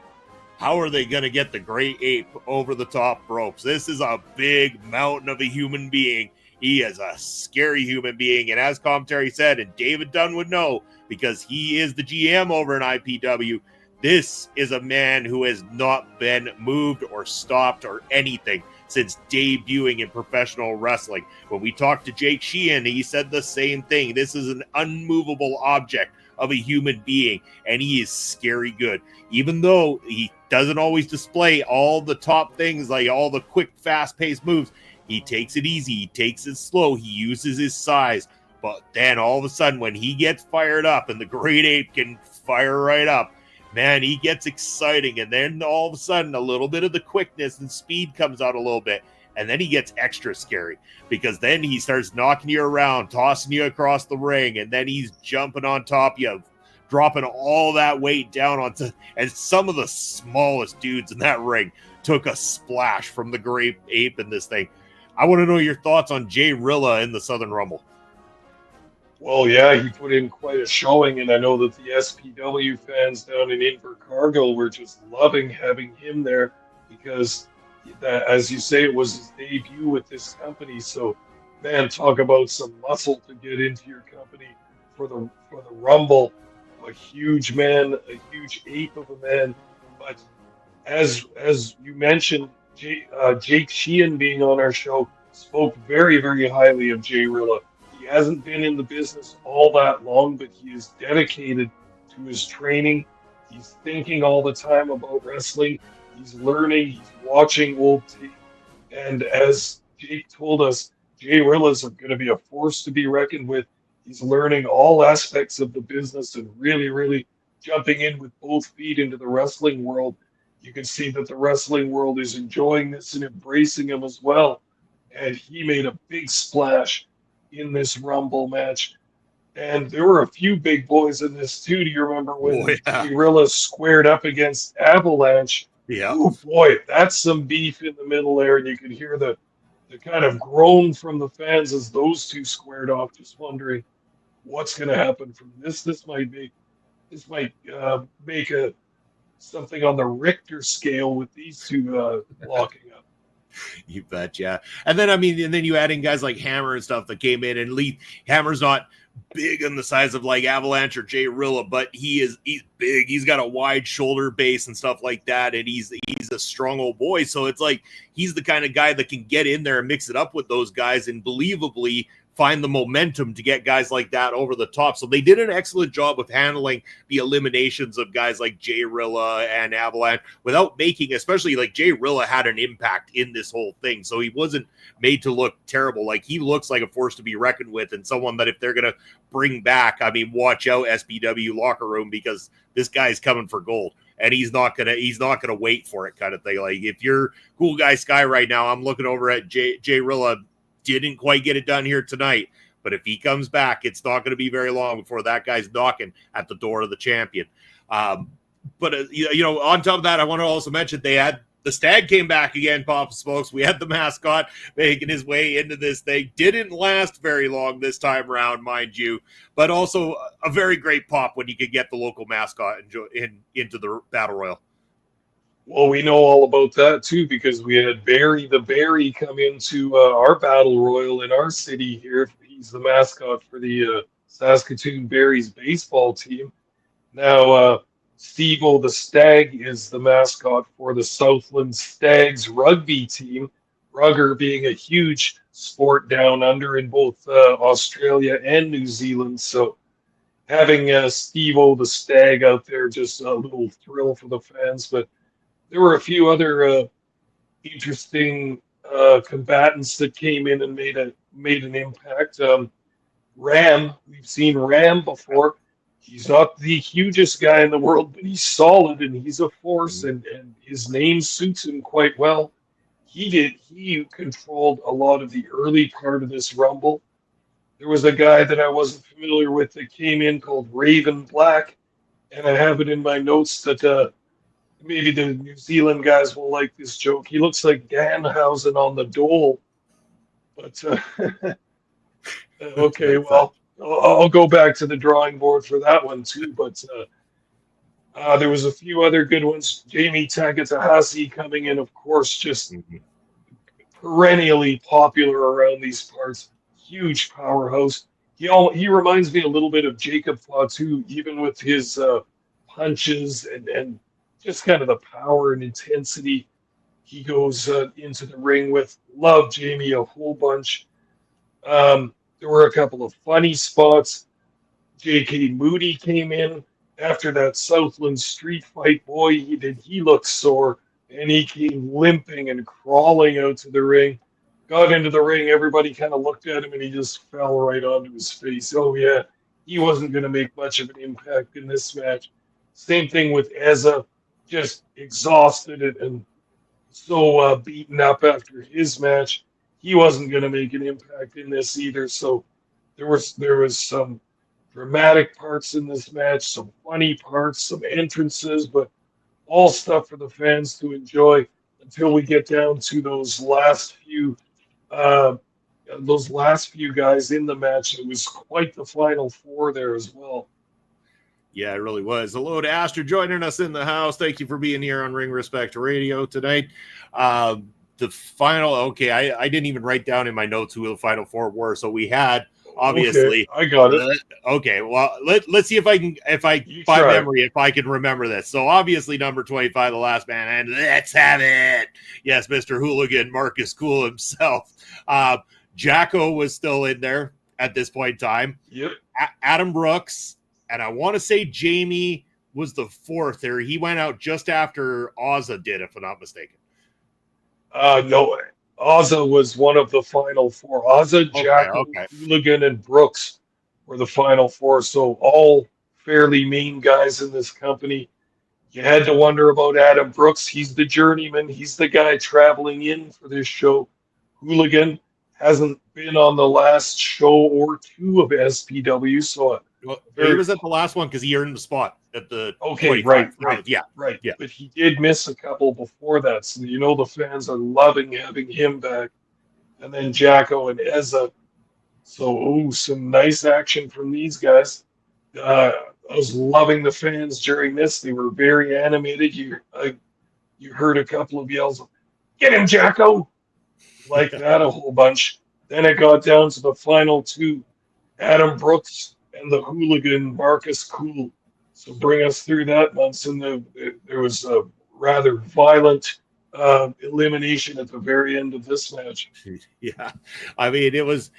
how are they going to get the great ape over the top ropes? This is a big mountain of a human being. He is a scary human being. And as commentary said, and David Dunn would know because he is the GM over in IPW, this is a man who has not been moved or stopped or anything since debuting in professional wrestling. When we talked to Jake Sheehan, he said the same thing. This is an unmovable object of a human being, and he is scary good. Even though he doesn't always display all the top things, like all the quick, fast-paced moves, he takes it easy, he takes it slow, he uses his size. But then all of a sudden, when he gets fired up, and the great ape can fire right up, man, he gets exciting. And then all of a sudden, a little bit of the quickness and speed comes out a little bit. And then he gets extra scary because then he starts knocking you around, tossing you across the ring, and then he's jumping on top of you, dropping all that weight down onto. And some of the smallest dudes in that ring took a splash from the great ape in this thing. I want to know your thoughts on Jay Rilla in the Southern Rumble. Well, yeah, he put in quite a showing, and I know that the SPW fans down in Invercargill were just loving having him there because, that, as you say, it was his debut with this company. So, man, talk about some muscle to get into your company for the Rumble. A huge man, a huge ape of a man. But as you mentioned, Jake Sheehan being on our show spoke very, very highly of Jay Rilla. He hasn't been in the business all that long, but he is dedicated to his training. He's thinking all the time about wrestling. He's learning. He's watching old tape. And as Jake told us, Jay Rilla's going to be a force to be reckoned with. He's learning all aspects of the business and really, really jumping in with both feet into the wrestling world. You can see that the wrestling world is enjoying this and embracing him as well. And he made a big splash in this Rumble match. And there were a few big boys in this too. Do you remember when Jay Rilla squared up against Avalanche? Yeah. Oh boy, that's some beef in the middle there. And you could hear the kind of groan from the fans as those two squared off, just wondering what's going to happen from this. This might make something on the Richter scale with these two locking up. You bet, yeah. And then you add in guys like Hammer and stuff that came in, and Lee Hammer's not big on the size of like Avalanche or Jay Rilla, but he's big. He's got a wide shoulder base and stuff like that, and he's a strong old boy. So it's like he's the kind of guy that can get in there and mix it up with those guys and believably find the momentum to get guys like that over the top. So they did an excellent job of handling the eliminations of guys like Jay Rilla and Avalanche without making, especially like Jay Rilla had an impact in this whole thing. So he wasn't made to look terrible. Like he looks like a force to be reckoned with and someone that if they're going to bring back, I mean, watch out SPW locker room because this guy's coming for gold. And he's not gonna wait for it, kind of thing. Like if you're Cool Guy Sky right now, I'm looking over at Jay Rilla. Didn't quite get it done here tonight, but if he comes back, it's not going to be very long before that guy's knocking at the door of the champion. But on top of that, I want to also mention they had the stag came back again, Papa Smokes. We had the mascot making his way into this thing. Didn't last very long this time around, mind you, but also a very great pop when you could get the local mascot into the Battle Royal. Well, we know all about that too because we had Barry the Berry come into our Battle Royal in our city here. He's the mascot for the Saskatoon Berries baseball team. Now, Steve-O the Stag is the mascot for the Southland Stags rugby team. Rugger being a huge sport down under in both Australia and New Zealand. So having Steve-O the Stag out there, just a little thrill for the fans. But there were a few other interesting combatants that came in and made an impact. Ram, we've seen Ram before. He's not the hugest guy in the world, but he's solid and he's a force, and his name suits him quite well. He controlled a lot of the early part of this Rumble. There was a guy that I wasn't familiar with that came in called Raven Black, and I have it in my notes that maybe the New Zealand guys will like this joke. He looks like Danhausen on the Dole, but okay, well. I'll go back to the drawing board for that one too, but there was a few other good ones. Jamie Takatahasi coming in, of course, just perennially popular around these parts. Huge powerhouse. He reminds me a little bit of Jacob Fatu, even with his punches and just kind of the power and intensity he goes into the ring with. Love Jamie a whole bunch. There were a couple of funny spots. J.K. Moody came in after that Southland street fight. Boy, he looked sore, and he came limping and crawling out to the ring. Got into the ring, everybody kind of looked at him, and he just fell right onto his face. Oh, yeah, he wasn't going to make much of an impact in this match. Same thing with Ezza, just exhausted and so beaten up after his match. He wasn't going to make an impact in this either. So there was some dramatic parts in this match, some funny parts, some entrances, but all stuff for the fans to enjoy until we get down to those last few guys in the match. It was quite the final four there as well. Yeah, it really was. Hello to Astor joining us in the house. Thank you for being here on Ring Respect Radio tonight. The final, okay, I didn't even write down in my notes who the final four were. So we had, obviously. Okay, I got it. Okay, well, let's see if I can remember this. So obviously number 25, the last man, and let's have it. Yes, Mr. Hooligan, Marcus Cool himself. Jacko was still in there at this point in time. Yep. Adam Brooks, and I want to say Jamie was the fourth there. He went out just after Ozza did, if I'm not mistaken. No, Ozza was one of the final four. Ozza, Jacko, Hooligan, and Brooks were the final four. So all fairly mean guys in this company. You had to wonder about Adam Brooks. He's the journeyman. He's the guy traveling in for this show. Hooligan hasn't been on the last show or two of SPW. So he was at the last one because he earned the spot at the right. Yeah. But he did miss a couple before that, so the fans are loving having him back. And then Jacko and Ezza. So some nice action from these guys. I was loving the fans during this. They were very animated. You heard a couple of yells, "Get him, Jacko!" like that a whole bunch. Then it got down to the final two, Adam Brooks and the Hooligan, Marcus Cool. So bring us through that, Munson. There was a rather violent elimination at the very end of this match. Yeah, I mean, it was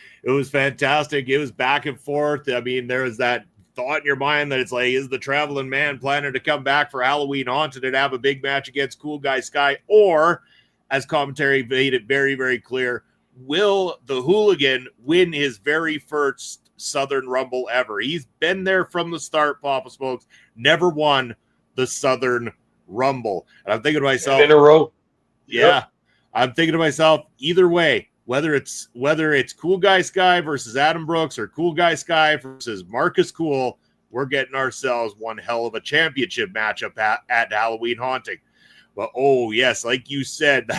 fantastic. It was back and forth. I mean, there was that thought in your mind that it's like, is the traveling man planning to come back for Halloween Haunted and have a big match against Cool Guy Sky? Or, as commentary made it very, very clear, will the Hooligan win his very first Southern Rumble ever? He's been there from the start, Papa Smokes, never won the Southern Rumble. And I'm thinking to myself, in a row. Yeah. Yep. I'm thinking to myself, either way, whether it's Cool Guy Sky versus Adam Brooks or Cool Guy Sky versus Marcus Cool, we're getting ourselves one hell of a championship matchup at Halloween Haunting. But oh yes, like you said,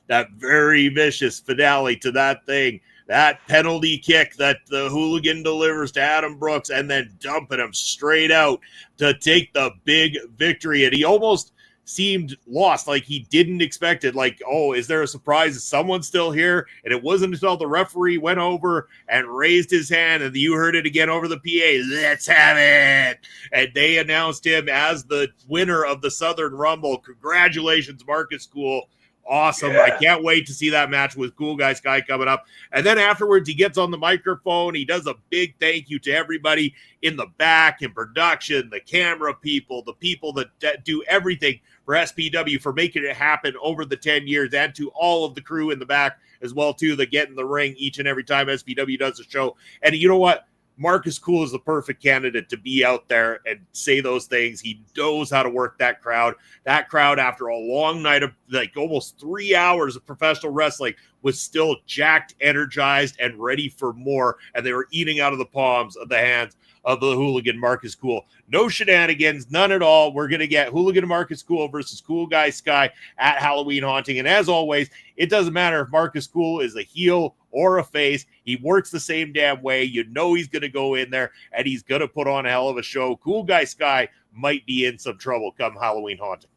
that very vicious finale to that thing, that penalty kick that the hooligan delivers to Adam Brooks and then dumping him straight out to take the big victory. And he almost seemed lost, like he didn't expect it. Like, oh, is there a surprise? Is someone still here? And it wasn't until the referee went over and raised his hand and you heard it again over the PA, let's have it. And they announced him as the winner of the Southern Rumble. Congratulations, Marcus Cool. Awesome. Yeah. I can't wait to see that match with Cool Guy Sky coming up. And then afterwards, he gets on the microphone. He does a big thank you to everybody in the back, in production, the camera people, the people that do everything for SPW for making it happen over the 10 years, and to all of the crew in the back as well, too, that get in the ring each and every time SPW does a show. And you know what? Marcus Cool is the perfect candidate to be out there and say those things. He knows how to work that crowd. That crowd, after a long night of like almost 3 hours of professional wrestling, was still jacked, energized, and ready for more. And they were eating out of the palms of the hands of the hooligan Marcus Cool. No shenanigans, none at all. We're going to get hooligan Marcus Cool versus Cool Guy Sky at Halloween Haunting. And as always, it doesn't matter if Marcus Cool is a heel or a face. He works the same damn way. You know he's going to go in there and he's going to put on a hell of a show. Cool Guy Sky might be in some trouble come Halloween Haunting.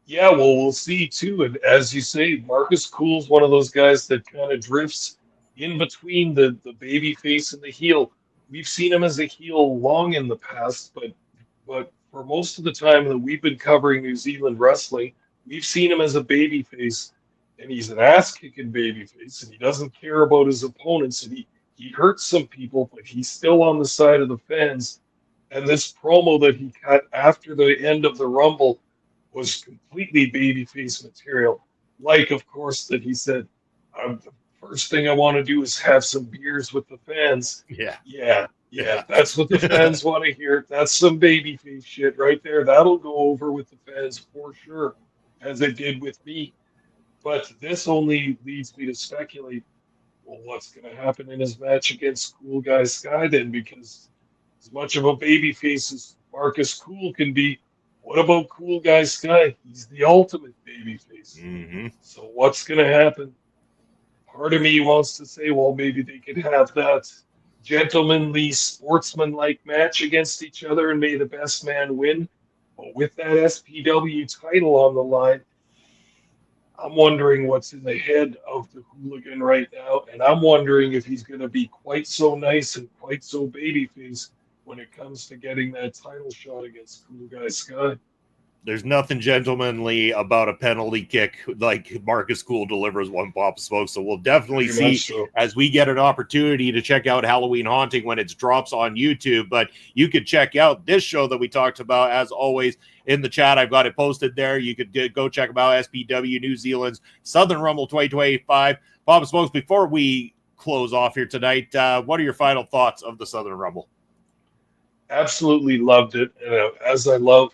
Yeah, well, we'll see too. And as you say, Marcus Cool's one of those guys that kind of drifts in between the baby face and the heel. We've seen him as a heel long in the past, but for most of the time that we've been covering New Zealand wrestling, we've seen him as a baby face, and he's an ass-kicking baby face, and he doesn't care about his opponents, and he hurts some people, but he's still on the side of the fans. And this promo that he cut after the end of the Rumble was completely babyface material. Like, of course, that he said, the first thing I want to do is have some beers with the fans. Yeah. That's what the fans want to hear. That's some babyface shit right there. That'll go over with the fans for sure, as it did with me. But this only leads me to speculate, well, what's going to happen in his match against Cool Guy Sky then? Because as much of a babyface as Marcus Cool can be, what about Cool Guy Sky? He's the ultimate babyface. Mm-hmm. So what's going to happen? Part of me wants to say, well, maybe they could have that gentlemanly, sportsman-like match against each other and may the best man win. But with that SPW title on the line, I'm wondering what's in the head of the hooligan right now, and I'm wondering if he's going to be quite so nice and quite so babyface when it comes to getting that title shot against Cool Guy Sky. There's nothing gentlemanly about a penalty kick like Marcus Cool delivers one Pop Smoke. So we'll definitely see as we get an opportunity to check out Halloween Haunting when it drops on YouTube. But you could check out this show that we talked about, as always, in the chat. I've got it posted there. You could go check about SPW New Zealand's Southern Rumble 2025. Pop Smokes, before we close off here tonight, what are your final thoughts of the Southern Rumble? Absolutely loved it. As I love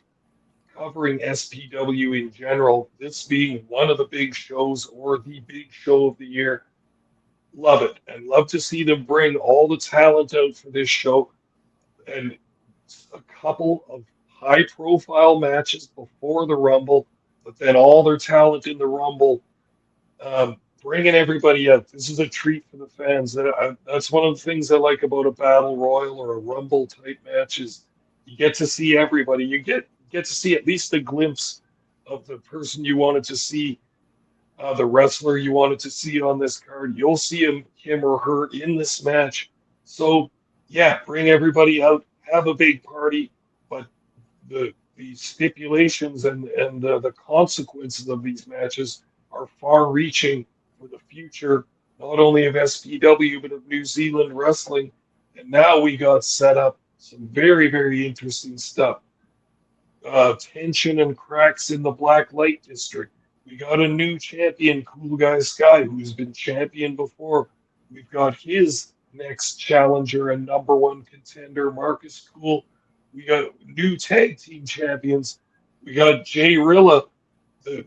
covering SPW in general, this being one of the big shows or the big show of the year, love it. And love to see them bring all the talent out for this show. And a couple of high-profile matches before the Rumble, but then all their talent in the Rumble, bringing everybody out. This is a treat for the fans. That's one of the things I like about a Battle Royal or a Rumble-type match is you get to see everybody. You get to see at least a glimpse of the person you wanted to see, the wrestler you wanted to see on this card. You'll see him or her in this match. So, yeah, bring everybody out, have a big party, but the stipulations and the consequences of these matches are far-reaching for the future, not only of SPW, but of New Zealand wrestling. And now we got set up some very, very interesting stuff. Tension and cracks in the Black Light District. We got a new champion, Cool Guy Sky, who's been champion before. We've got his next challenger and number one contender, Marcus Cool. We got new tag team champions. We got Jay Rilla, the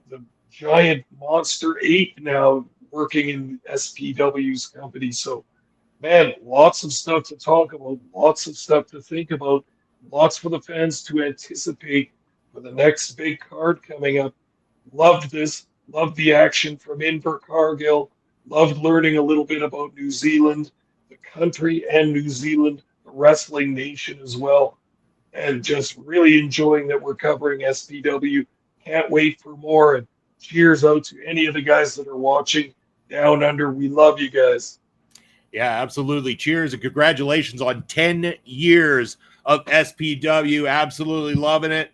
giant monster ape now working in SPW's company. So, Man, lots of stuff to talk about, lots of stuff to think about, lots for the fans to anticipate for the next big card coming up. Loved this, loved the action from Invercargill, loved learning a little bit about New Zealand, the country and New Zealand, the wrestling nation as well, and just really enjoying that we're covering SPW. Can't wait for more, and cheers out to any of the guys that are watching down under. We love you guys. Yeah, absolutely. Cheers and congratulations on 10 years of SPW. Absolutely loving it.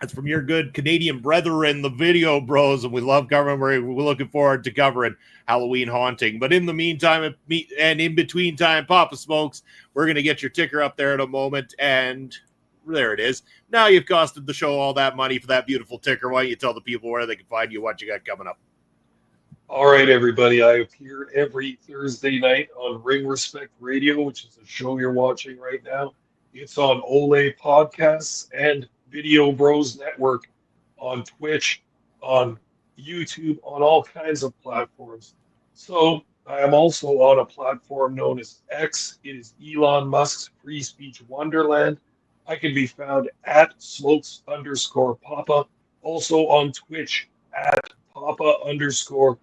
That's from your good Canadian brethren, the Video Bros, and we love covering. We're looking forward to covering Halloween Haunting. But in the meantime, and in between time, Papa Smokes, we're going to get your ticker up there in a moment, and there it is. Now you've costed the show all that money for that beautiful ticker. Why don't you tell the people where they can find you, what you got coming up? All right, everybody. I appear every Thursday night on Ring Respect Radio, which is the show you're watching right now. It's on Ole Podcasts and Video Bros Network on Twitch, on YouTube, on all kinds of platforms. So I am also on a platform known as X. It is Elon Musk's free speech wonderland. I can be found at Smokes_Papa. Also on Twitch at Papa_Smokes_.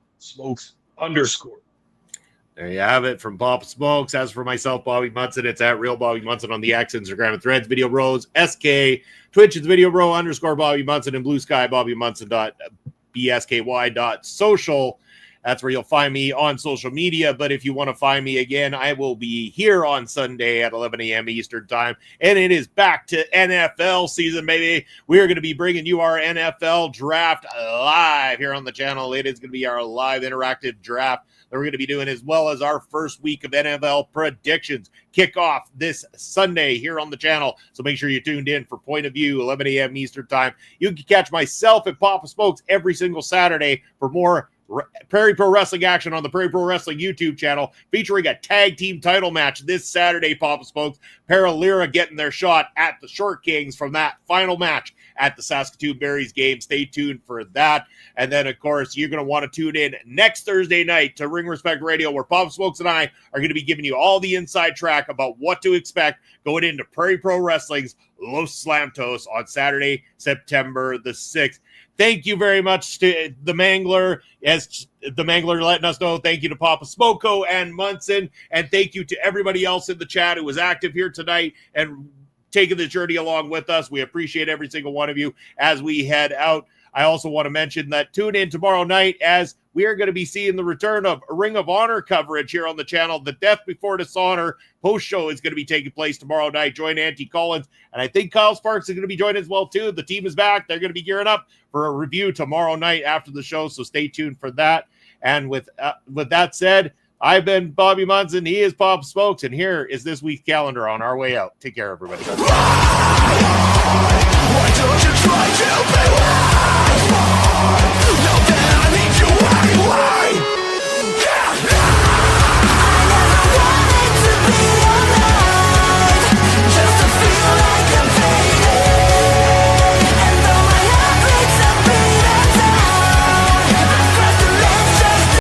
There you have it from Papa Smokes. As for myself, Bobby Munson, it's at Real Bobby Munson on the X, Instagram, and Threads, Video Bros, SK, Twitch is Video Bro _Bobby Munson, and Blue Sky, Bobby Munson.bsky.social. That's where you'll find me on social media. But if you want to find me again, I will be here on Sunday at 11 a.m. Eastern time. And it is back to NFL season, baby. We are going to be bringing you our NFL draft live here on the channel. It is going to be our live interactive draft that we're going to be doing, as well as our first week of NFL predictions. Kick off this Sunday here on the channel. So make sure you're tuned in for Point of View, 11 a.m. Eastern time. You can catch myself and Papa Smokes every single Saturday for more Prairie Pro Wrestling action on the Prairie Pro Wrestling YouTube channel, featuring a tag team title match this Saturday, Papa Smokes. Paralira getting their shot at the Short Kings from that final match at the Saskatoon Berries game. Stay tuned for that. And then, of course, you're going to want to tune in next Thursday night to Ring Respect Radio, where Papa Smokes and I are going to be giving you all the inside track about what to expect going into Prairie Pro Wrestling's Los Slamtos on Saturday, September the 6th. Thank you very much to the Mangler, as the Mangler letting us know. Thank you to Papa Smoko and Munson, and thank you to everybody else in the chat who was active here tonight and taking the journey along with us. We appreciate every single one of you as we head out. I also want to mention that tune in tomorrow night, as we are going to be seeing the return of Ring of Honor coverage here on the channel. The Death Before Dishonor post show is going to be taking place tomorrow night. Join Auntie Collins, and I think Kyle Sparks is going to be joining as well too. The team is back. They're going to be gearing up for a review tomorrow night after the show, so stay tuned for that. And with that said, I've been Bobby Munson. He is Pop Smokes, and here is this week's calendar on our way out. Take care, everybody. Why don't you try to be